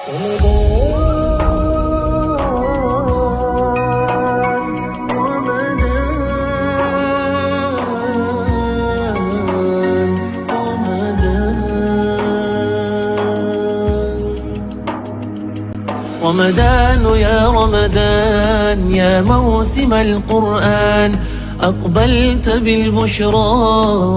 رمضان يا رمضان يا موسم القرآن، أقبلت بالبشرى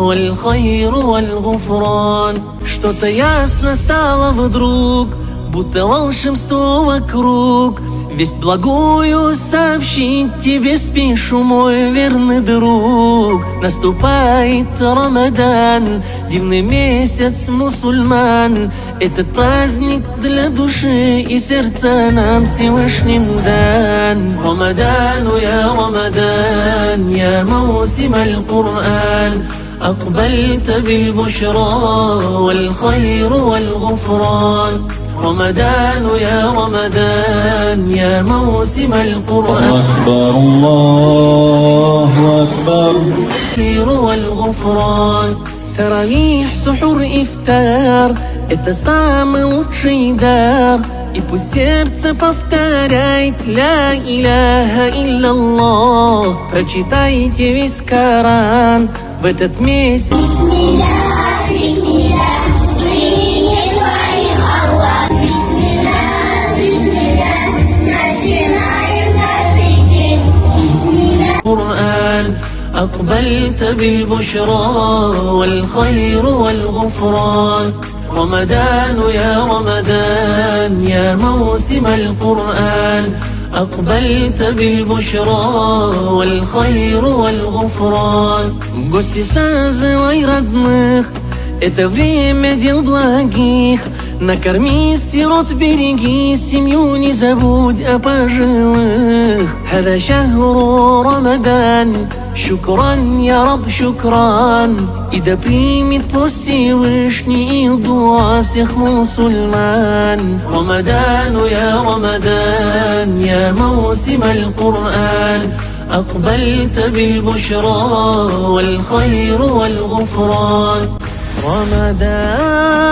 والخير والغفران. Что-то ясно стало вдруг, будто волшебство вокруг. Весть благую сообщить тебе спешу, мой верный друг. Наступает Рамадан, дивный месяц мусульман. Этот праздник для души и сердца нам Всевышним дан. Рамадану я Рамадан, я موسم القرآن، أقبلت بالبشرى والخير والغفران. رمضان يا رمضان يا موسم القرآن، أكبر الله أكبر الخير والغفران. تراويح سحور ифтар — это самый лучший дар. И пусть сердце повторяет ля иляха илляллах. Прочитайте весь Коран в этот месяц. Бисмилlah, бисмилlah, с именем Твоим, Аллах. Бисмилlah, бисмилlah, начинаем каждый день. Бисмилlah. القرآن أقبلت بالبشرى والخير والغفران. رمضان يا رمضان يا موسم القرآن، أقبلت بالبشرى والخير والغفران. Гости созывай родных, это время дел благих. Накорми сирот, береги семью, не забудь о пожилых. هذا شهر رمضان, шукран я раб, шукран. И да примет пост Всевышний и дуа всех мусульман. Рамадану я Рамадан, я موسم القرآن، أقبلت بالبشرى والخير والغفران. رمضان